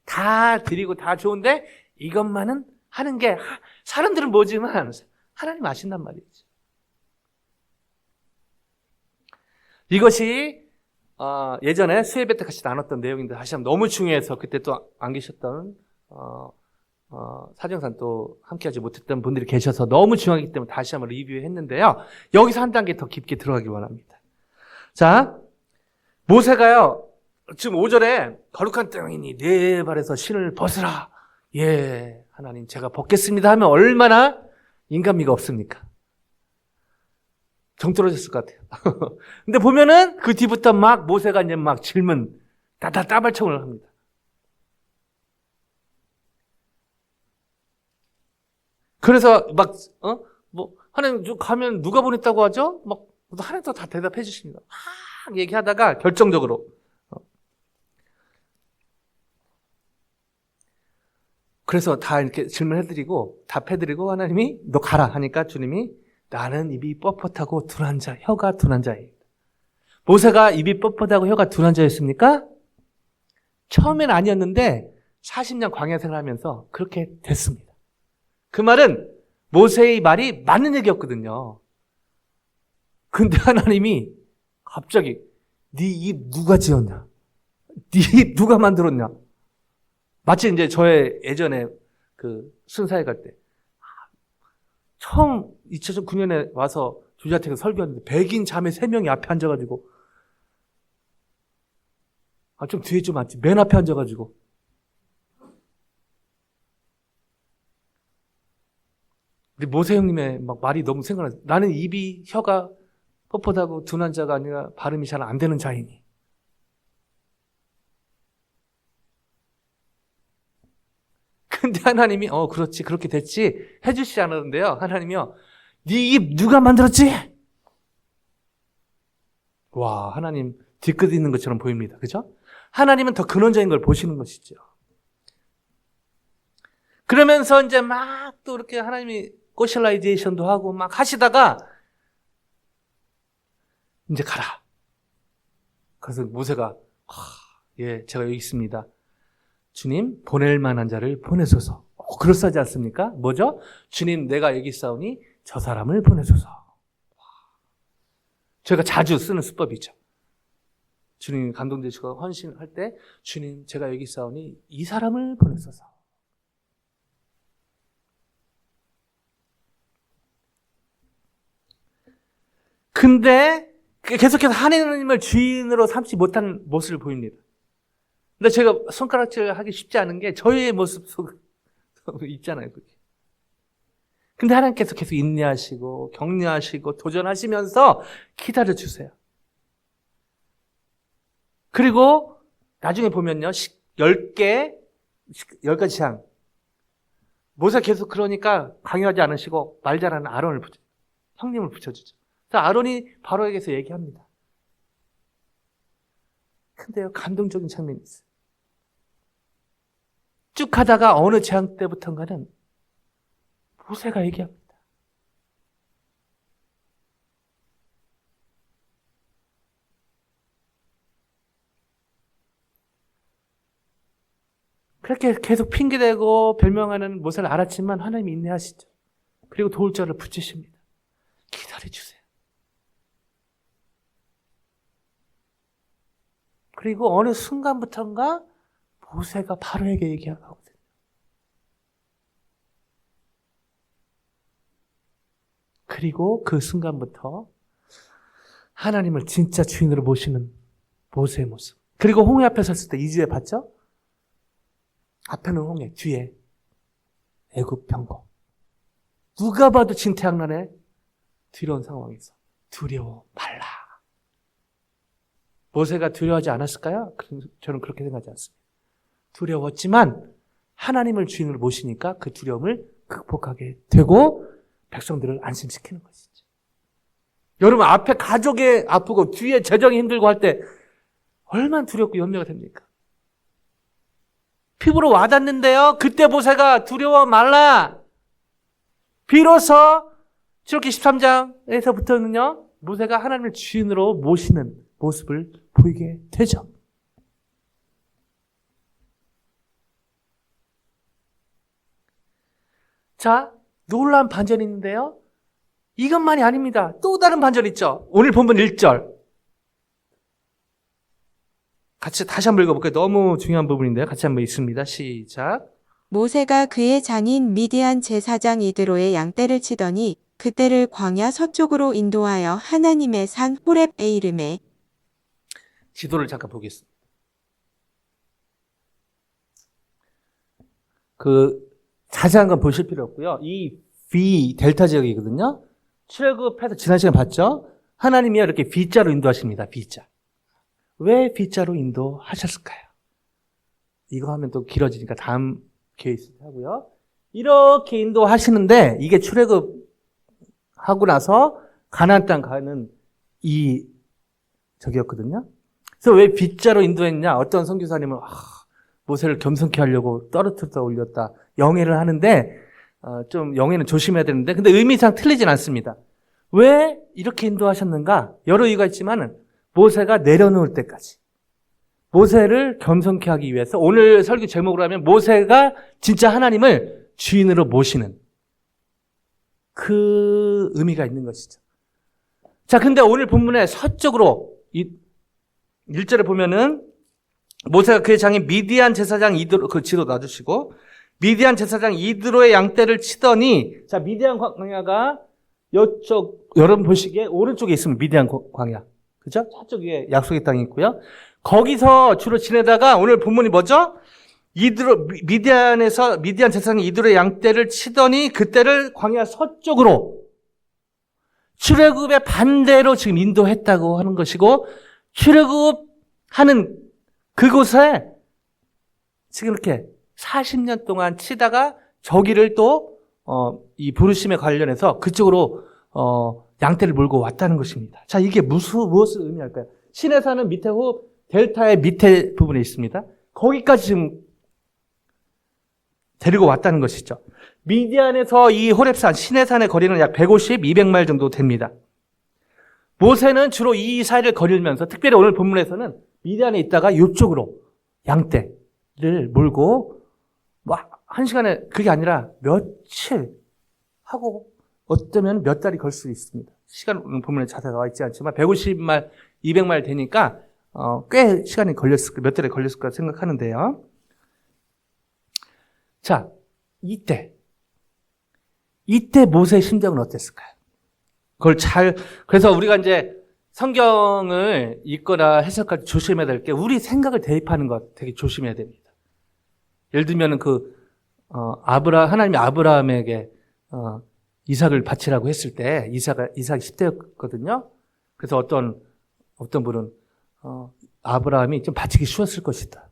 다 드리고 다 좋은데 이것만은 하는 게 사람들은 뭐지만 하나님 아신단 말이죠. 이것이 예전에 수예배 때 같이 나눴던 내용인데 다시 한번 너무 중요해서 그때 또 안 계셨던 사정산 또 함께하지 못했던 분들이 계셔서 너무 중요하기 때문에 다시 한번 리뷰했는데요. 여기서 한 단계 더 깊게 들어가기 원합니다. 자, 모세가요. 지금 5절에 거룩한 땅이니 네 발에서 신을 벗으라. 예, 하나님 제가 벗겠습니다 하면 얼마나 인간미가 없습니까? 정 떨어졌을 것 같아요. 근데 보면은 그 뒤부터 막 모세가 이제 막 질문, 따발총을 합니다. 그래서 막, 하나님 가면 누가 보냈다고 하죠? 막, 하나님도 다 대답해 주십니다. 막 얘기하다가 결정적으로. 그래서 다 이렇게 질문해드리고, 답해드리고, 하나님이 너 가라 하니까 주님이 나는 입이 뻣뻣하고 둔한 자, 혀가 둔한 자예요. 모세가 입이 뻣뻣하고 혀가 둔한 자였습니까? 처음엔 아니었는데 40년 광야 생활하면서 그렇게 됐습니다. 그 말은 모세의 말이 맞는 얘기였거든요. 근데 하나님이 갑자기 네 입 누가 지었냐? 네 입 누가 만들었냐? 마치 이제 저의 예전에 그 순사에 갈 때 처음 2009년에 와서 조지아텍에서 설교했는데 백인 자매 3명이 앞에 앉아가지고 좀 뒤에 좀 앉지 맨 앞에 앉아가지고 우리 모세 형님의 막 말이 너무 생각나요. 나는 입이 혀가 뻣뻣하고 둔한 자가 아니라 발음이 잘 안 되는 자이니. 근데 하나님이 그렇지 그렇게 됐지 해주시지 않았는데요. 하나님이요. 네 입 누가 만들었지? 와, 하나님 뒤끝 있는 것처럼 보입니다. 그죠? 하나님은 더 근원적인 걸 보시는 것이죠. 그러면서 이제 막 또 이렇게 하나님이 코셜라이제이션도 하고 막 하시다가 이제 가라. 그래서 모세가 예, 제가 여기 있습니다. 주님, 보낼 만한 자를 보내소서. 그럴싸하지 않습니까? 뭐죠? 주님, 내가 여기 있사오니 저 사람을 보내소서. 저희가 자주 쓰는 수법이죠. 주님 감동되시고 헌신할 때 주님, 제가 여기 있사오니 이 사람을 보내소서. 근데 계속해서 하나님을 주인으로 삼지 못한 모습을 보입니다. 근데 제가 손가락질 하기 쉽지 않은 게 저희의 모습 속 있잖아요. 그게. 근데 하나님께서 계속 인내하시고 격려하시고 도전하시면서 기다려주세요. 그리고 나중에 보면요. 10가지 장. 모세 계속 그러니까 강요하지 않으시고 말 잘하는 아론을 형님을 붙여주죠. 그래서 아론이 바로에게서 얘기합니다. 근데요. 감동적인 장면이 있어요. 쭉 하다가 어느 재앙 때부터인가는 모세가 얘기합니다. 그렇게 계속 핑계대고 별명하는 모세를 알았지만 하나님이 인내하시죠. 그리고 도울 자를 붙이십니다. 기다려주세요. 그리고 어느 순간부터인가 모세가 바로에게 얘기하거든요. 그리고 그 순간부터 하나님을 진짜 주인으로 모시는 모세의 모습. 그리고 홍해 앞에 섰을 때 2주에 봤죠? 앞에는 홍해, 뒤에 애굽 병거. 누가 봐도 진퇴양난의 두려운 상황에서 두려워 말라. 모세가 두려워하지 않았을까요? 저는 그렇게 생각하지 않습니다. 두려웠지만 하나님을 주인으로 모시니까 그 두려움을 극복하게 되고 백성들을 안심시키는 것이죠. 여러분 앞에 가족이 아프고 뒤에 재정이 힘들고 할 때 얼마나 두렵고 염려가 됩니까? 피부로 와닿는데요. 그때 모세가 두려워 말라. 비로소 출애굽기 13장에서부터는요. 모세가 하나님을 주인으로 모시는 모습을 보이게 되죠. 자, 놀라운 반전이 있는데요. 이것만이 아닙니다. 또 다른 반전이 있죠. 오늘 본문 1절. 같이 다시 한번 읽어볼게요. 너무 중요한 부분인데요. 같이 한번 읽습니다. 시작. 모세가 그의 장인 미디안 제사장 이드로의 양떼를 치더니 그 떼를 광야 서쪽으로 인도하여 하나님의 산 호렙에 이르매. 지도를 잠깐 보겠습니다. 그 자세한 건 보실 필요 없고요. 이 V 델타 지역이거든요. 출애굽해서 지난 시간 봤죠? 하나님이 이렇게 V자로 인도하십니다. V자. 왜 V자로 인도하셨을까요? 이거 하면 또 길어지니까 다음 기회 있을 때 하고요. 이렇게 인도하시는데 이게 출애굽하고 나서 가나안 땅 가는 이 저기였거든요. 그래서 왜 V자로 인도했냐? 어떤 선교사님은 모세를 겸손케 하려고 떨어뜨렸다 올렸다 영예를 하는데 좀 영예는 조심해야 되는데 근데 의미상 틀리진 않습니다. 왜 이렇게 인도하셨는가? 여러 이유가 있지만 모세가 내려놓을 때까지 모세를 겸손케 하기 위해서 오늘 설교 제목으로 하면 모세가 진짜 하나님을 주인으로 모시는 그 의미가 있는 것이죠. 자, 근데 오늘 본문의 서쪽으로 1절에 보면은 모세가 그의 장인 미디안 제사장 이드로, 그 지도 놔주시고 미디안 제사장 이드로의 양떼를 치더니 자, 미디안 광야가 이쪽 여러분 보시기에 오른쪽에 있으면 미디안 광야. 그죠? 저쪽 위에 약속의 땅이 있고요. 거기서 주로 지내다가 오늘 본문이 뭐죠? 미디안 제사장 이드로의 양떼를 치더니 그때를 광야 서쪽으로 출애굽의 반대로 지금 인도했다고 하는 것이고 출애굽하는 그곳에 지금 이렇게 40년 동안 치다가 저기를 또 이 부르심에 관련해서 그쪽으로 양떼를 몰고 왔다는 것입니다. 자, 이게 무엇을 의미할까요? 시내산은 밑에 델타의 밑에 부분에 있습니다. 거기까지 지금 데리고 왔다는 것이죠. 미디안에서 이 호렙산, 시내산의 거리는 약 150, 200마일 정도 됩니다. 모세는 주로 이 사이를 거닐면서 특별히 오늘 본문에서는 미디안에 있다가 이쪽으로 양떼를 몰고 한 시간에 그게 아니라 며칠 하고 어쩌면 몇 달이 걸 수 있습니다. 시간 본문에 자세히 나와 있지 않지만 150마일, 200마일 되니까 꽤 시간이 몇 달이 걸렸을 거라 생각하는데요. 자, 이때 모세의 심정은 어땠을까요? 그래서 우리가 이제 성경을 읽거나 해석할 때 조심해야 될 게 우리 생각을 대입하는 것 되게 조심해야 됩니다. 예를 들면 하나님이 아브라함에게 이삭을 바치라고 했을 때 이삭이 10대였거든요. 그래서 어떤 분은 아브라함이 좀 바치기 쉬웠을 것이다.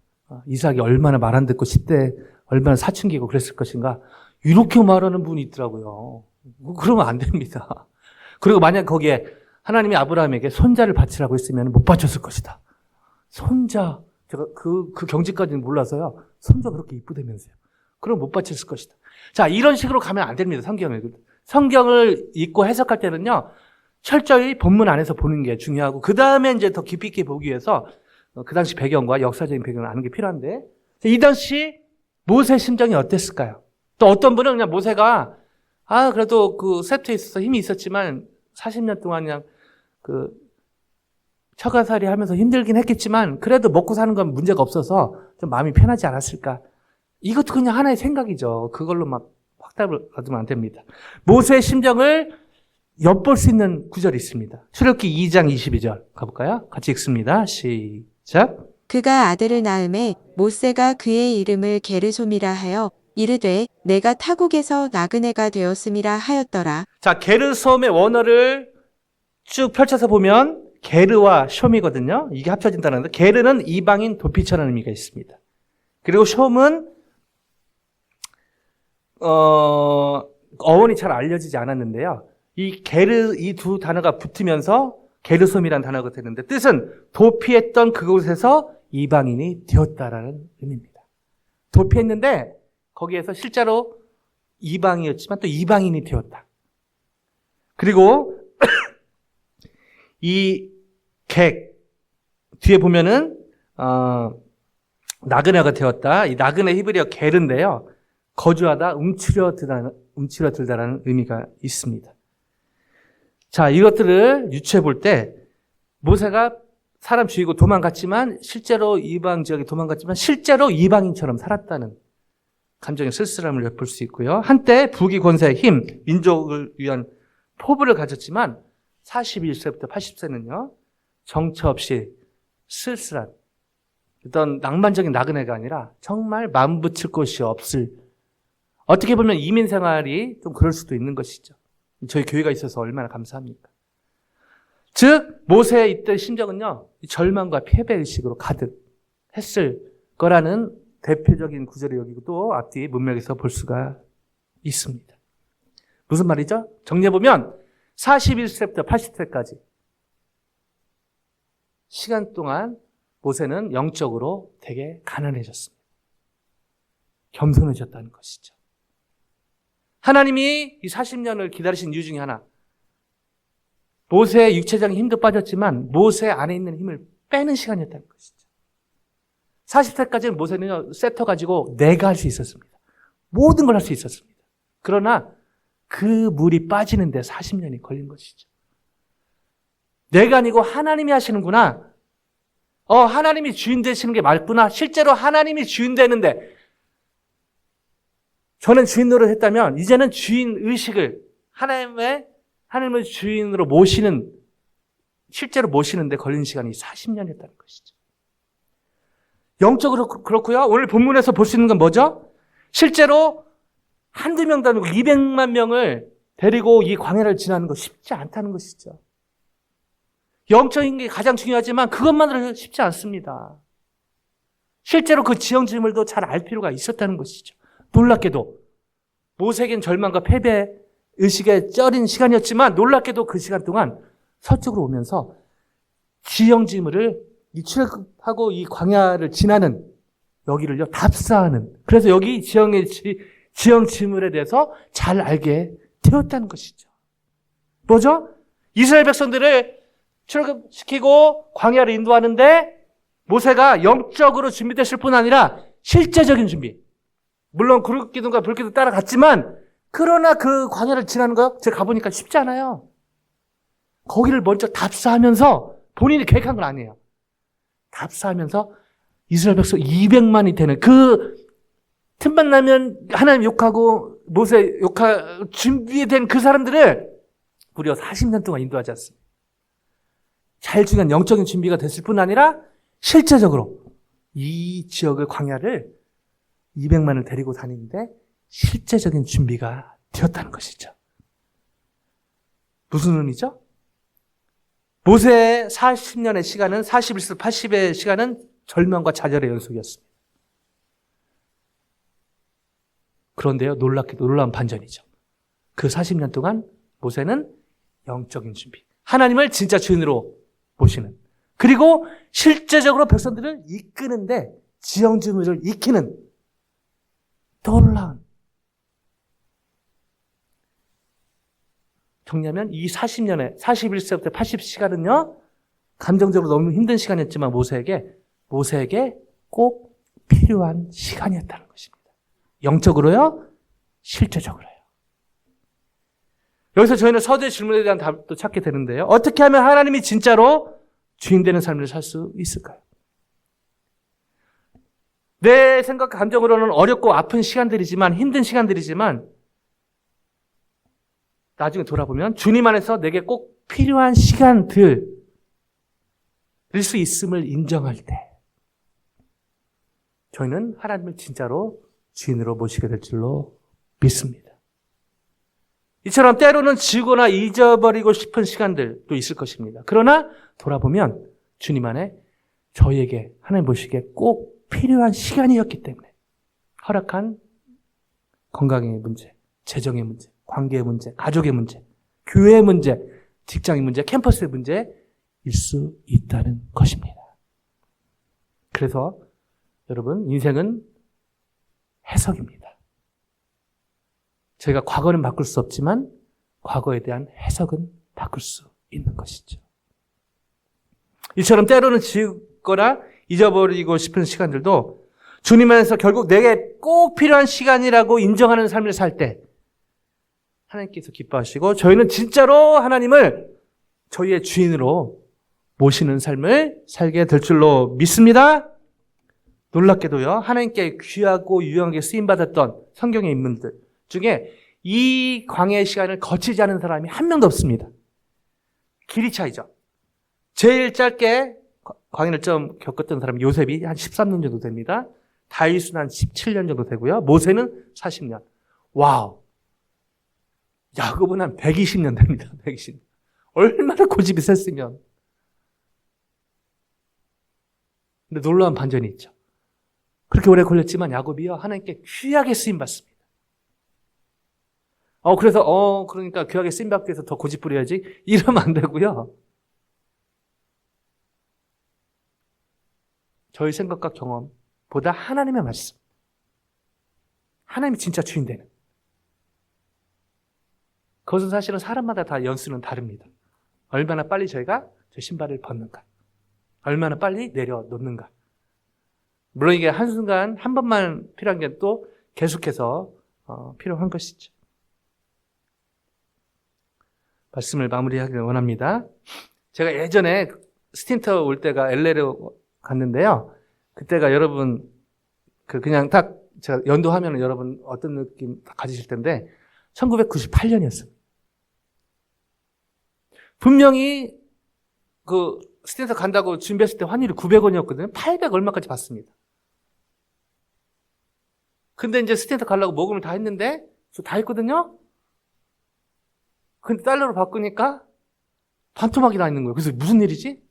이삭이 얼마나 말 안 듣고 10대 얼마나 사춘기고 그랬을 것인가. 이렇게 말하는 분이 있더라고요. 그러면 안 됩니다. 그리고 만약 거기에 하나님이 아브라함에게 손자를 바치라고 했으면 못 바쳤을 것이다. 손자, 제가 그 경지까지는 몰라서요. 손자 그렇게 이쁘다면서요. 그럼 못 바쳤을 것이다. 자, 이런 식으로 가면 안 됩니다. 성경을 읽고 해석할 때는요. 철저히 본문 안에서 보는 게 중요하고 그 다음에 이제 더 깊이 있게 보기 위해서 그 당시 배경과 역사적인 배경을 아는 게 필요한데 이 당시 모세의 심정이 어땠을까요? 또 어떤 분은 그냥 모세가 그래도 그 세트에 있어서 힘이 있었지만 40년 동안 그냥 처가살이 하면서 힘들긴 했겠지만 그래도 먹고 사는 건 문제가 없어서 좀 마음이 편하지 않았을까? 이것도 그냥 하나의 생각이죠. 그걸로 막 확답을 얻으면 안 됩니다. 모세의 심정을 엿볼 수 있는 구절이 있습니다. 출애굽기 2장 22절 가볼까요? 같이 읽습니다. 시작. 그가 아들을 낳음에 모세가 그의 이름을 게르솜이라 하여 이르되 내가 타국에서 나그네가 되었음이라 하였더라. 자, 게르솜의 원어를 쭉 펼쳐서 보면 게르와 숑이거든요. 이게 합쳐진다는 건데 게르는 이방인 도피처라는 의미가 있습니다. 그리고 숑은 어원이 잘 알려지지 않았는데요. 이 두 단어가 붙으면서 게르솜이라는 단어가 되는데 뜻은 도피했던 그곳에서 이방인이 되었다라는 의미입니다. 도피했는데 거기에서 실제로 이방이었지만 또 이방인이 되었다. 그리고 이 뒤에 보면은 나그네가 되었다. 이 나그네 히브리어 게르인데요. 거주하다, 움츠러들다라는 의미가 있습니다. 자, 이것들을 유추해 볼 때 모세가 사람 죽이고 도망갔지만 실제로 이방 지역에 도망갔지만 실제로 이방인처럼 살았다는 감정의 쓸쓸함을 엿볼 수 있고요. 한때 부귀 권세의 힘, 민족을 위한 포부를 가졌지만 41세부터 80세는요. 정처 없이 쓸쓸한 어떤 낭만적인 나그네가 아니라 정말 맘 붙일 곳이 없을, 어떻게 보면 이민 생활이 좀 그럴 수도 있는 것이죠. 저희 교회가 있어서 얼마나 감사합니까? 즉 모세의 이때 심정은요, 절망과 패배의식으로 가득했을 거라는 대표적인 구절을 여기고 또 앞뒤 문맥에서 볼 수가 있습니다. 무슨 말이죠? 정리해보면 41세부터 80세까지 시간 동안 모세는 영적으로 되게 가난해졌습니다. 겸손해졌다는 것이죠. 하나님이 이 40년을 기다리신 이유 중에 하나, 모세의 육체적인 힘도 빠졌지만 모세 안에 있는 힘을 빼는 시간이었다는 것이죠. 40세까지는 모세는 세터 가지고 내가 할 수 있었습니다. 모든 걸 할 수 있었습니다. 그러나 그 물이 빠지는데 40년이 걸린 것이죠. 내가 아니고 하나님이 하시는구나. 하나님이 주인 되시는 게 맞구나. 실제로 하나님이 주인 되는데 저는 주인 노릇을 했다면 이제는 주인 의식을 하나님을 주인으로 모시는, 실제로 모시는데 걸린 시간이 40년이었다는 것이죠. 영적으로 그렇고요. 오늘 본문에서 볼 수 있는 건 뭐죠? 실제로 한두 명도 아니고 200만 명을 데리고 이 광야를 지나는 거 쉽지 않다는 것이죠. 영적인 게 가장 중요하지만 그것만으로 쉽지 않습니다. 실제로 그 지형지물도 잘 알 필요가 있었다는 것이죠. 놀랍게도 모세에겐 절망과 패배 의식에 쩔인 시간이었지만 놀랍게도 그 시간 동안 서쪽으로 오면서 지형지물을 이 출애굽하고 이 광야를 지나는 여기를요 답사하는, 그래서 여기 지형지물에 대해서 잘 알게 되었다는 것이죠. 뭐죠? 이스라엘 백성들을 출애굽시키고 광야를 인도하는데 모세가 영적으로 준비됐을 뿐 아니라 실제적인 준비, 물론 구름기둥과 불기둥 따라갔지만 그러나 그 광야를 지나는 거 제가 가보니까 쉽지 않아요. 거기를 먼저 답사하면서 본인이 계획한 건 아니에요. 답사하면서 이스라엘 백성 200만이 되는 그 틈만 나면 하나님 욕하고 모세 욕하고 준비된 그 사람들을 무려 40년 동안 인도하지 않습니다. 잘 중요한 영적인 준비가 됐을 뿐 아니라 실제적으로 이 지역의 광야를 200만을 데리고 다니는데 실제적인 준비가 되었다는 것이죠. 무슨 의미죠? 모세의 40년의 시간은 41세 80의 시간은 절망과 좌절의 연속이었습니다. 그런데요, 놀랍게도 놀라운 반전이죠. 그 40년 동안 모세는 영적인 준비, 하나님을 진짜 주인으로 모시는, 그리고 실제적으로 백성들을 이끄는데 지형지물을 익히는 놀라운, 정리하면 이 40년에 41세부터 80시간은요 감정적으로 너무 힘든 시간이었지만 모세에게 꼭 필요한 시간이었다는 것입니다. 영적으로요, 실제적으로요. 여기서 저희는 서두의 질문에 대한 답도 찾게 되는데요. 어떻게 하면 하나님이 진짜로 주인 되는 삶을 살 수 있을까요? 내 생각, 감정으로는 어렵고 아픈 시간들이지만, 힘든 시간들이지만 나중에 돌아보면 주님 안에서 내게 꼭 필요한 시간들일 수 있음을 인정할 때 저희는 하나님을 진짜로 주인으로 모시게 될 줄로 믿습니다. 이처럼 때로는 지우거나 잊어버리고 싶은 시간들도 있을 것입니다. 그러나 돌아보면 주님 안에 저희에게 하나님 보시기에 꼭 필요한 시간이었기 때문에 허락한 건강의 문제, 재정의 문제, 관계의 문제, 가족의 문제, 교회의 문제, 직장의 문제, 캠퍼스의 문제일 수 있다는 것입니다. 그래서 여러분, 인생은 해석입니다. 저희가 과거는 바꿀 수 없지만 과거에 대한 해석은 바꿀 수 있는 것이죠. 이처럼 때로는 지우거나 잊어버리고 싶은 시간들도 주님 안에서 결국 내게 꼭 필요한 시간이라고 인정하는 삶을 살 때 하나님께서 기뻐하시고 저희는 진짜로 하나님을 저희의 주인으로 모시는 삶을 살게 될 줄로 믿습니다. 놀랍게도요, 하나님께 귀하고 유용하게 쓰임받았던 성경의 인물들 중에 이 광야의 시간을 거치지 않은 사람이 한 명도 없습니다. 길이 차이죠. 제일 짧게 광야를 좀 겪었던 사람이 요셉이 한 13년 정도 됩니다. 다윗은 한 17년 정도 되고요. 모세는 40년. 와우. 야곱은 한 120년 됩니다. 120년. 얼마나 고집이 셌으면. 근데 놀라운 반전이 있죠. 그렇게 오래 걸렸지만 야곱이요, 하나님께 귀하게 쓰임받습니다. 그러니까 귀하게 쓰임받기 위해서 더 고집 부려야지. 이러면 안 되고요. 저희 생각과 경험보다 하나님의 말씀. 하나님이 진짜 주인 되는. 그것은 사실은 사람마다 다 연수는 다릅니다. 얼마나 빨리 저희가 저 신발을 벗는가. 얼마나 빨리 내려놓는가. 물론 이게 한순간 한 번만 필요한 게 또 계속해서 필요한 것이죠. 말씀을 마무리하길 원합니다. 제가 예전에 스틴트 올 때가 LA를 갔는데요. 그때가 여러분 그냥 딱 제가 연도하면 여러분 어떤 느낌 가지실 텐데 1998년이었어요. 분명히 그 스탠스 간다고 준비했을 때 환율이 900원이었거든요. 800 얼마까지 받습니다. 근데 이제 스탠스 가려고 모금을 다 했는데, 다 했거든요? 근데 달러로 바꾸니까 반토막이 나 있는 거예요. 그래서 무슨 일이지?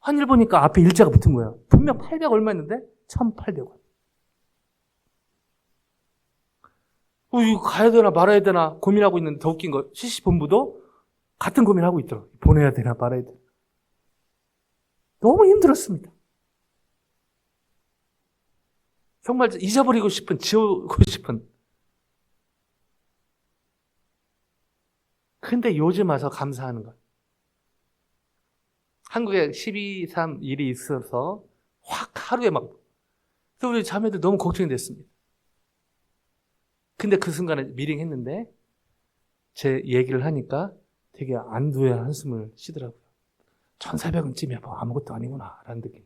환율 보니까 앞에 일자가 붙은 거예요. 분명 800 얼마였는데 1,800원. 이거 가야 되나 말아야 되나 고민하고 있는데 더 웃긴 거, CC본부도 같은 고민하고 있더라고요. 보내야 되나 말아야 되나. 너무 힘들었습니다. 정말 잊어버리고 싶은, 지우고 싶은. 근데 요즘 와서 감사하는 것. 한국에 12.3 일이 있어서 확 하루에 막, 그래서 우리 자매들 너무 걱정이 됐습니다. 근데 그 순간에 미링했는데 제 얘기를 하니까 되게 안도의 한숨을 쉬더라고요. 1,400원쯤이야 뭐 아무것도 아니구나 라는 느낌.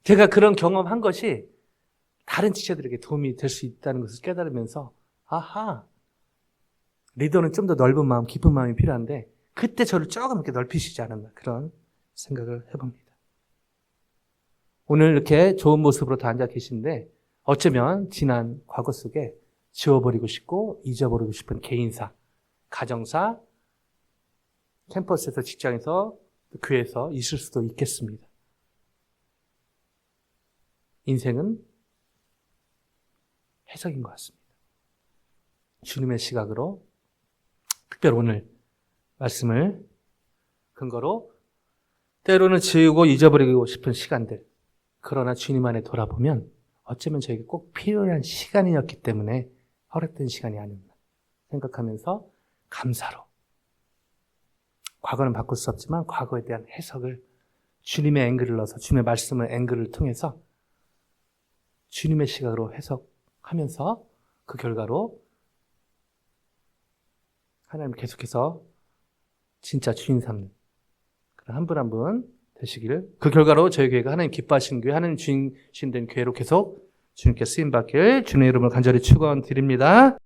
제가 그런 경험한 것이 다른 지체들에게 도움이 될 수 있다는 것을 깨달으면서 아하, 리더는 좀 더 넓은 마음, 깊은 마음이 필요한데 그때 저를 조금 이렇게 넓히시지 않았나 그런 생각을 해봅니다. 오늘 이렇게 좋은 모습으로 다 앉아 계신데 어쩌면 지난 과거 속에 지워버리고 싶고 잊어버리고 싶은 개인사, 가정사, 캠퍼스에서, 직장에서, 교회에서 있을 수도 있겠습니다. 인생은 해석인 것 같습니다. 주님의 시각으로 특별히 오늘 말씀을 근거로 때로는 지우고 잊어버리고 싶은 시간들, 그러나 주님 안에 돌아보면 어쩌면 저에게 꼭 필요한 시간이었기 때문에 허락된 시간이 아니었나 생각하면서 감사로, 과거는 바꿀 수 없지만 과거에 대한 해석을 주님의 앵글을 넣어서 주님의 말씀의 앵글을 통해서 주님의 시각으로 해석하면서 그 결과로 하나님 계속해서 진짜 주인 삼는 그런 한 분 한 분 되시기를, 그 결과로 저희 교회가 하나님 기뻐하시는 교회, 하나님 주인 된 교회로 계속 주님께 쓰임받길 주님의 이름으로 간절히 축원드립니다.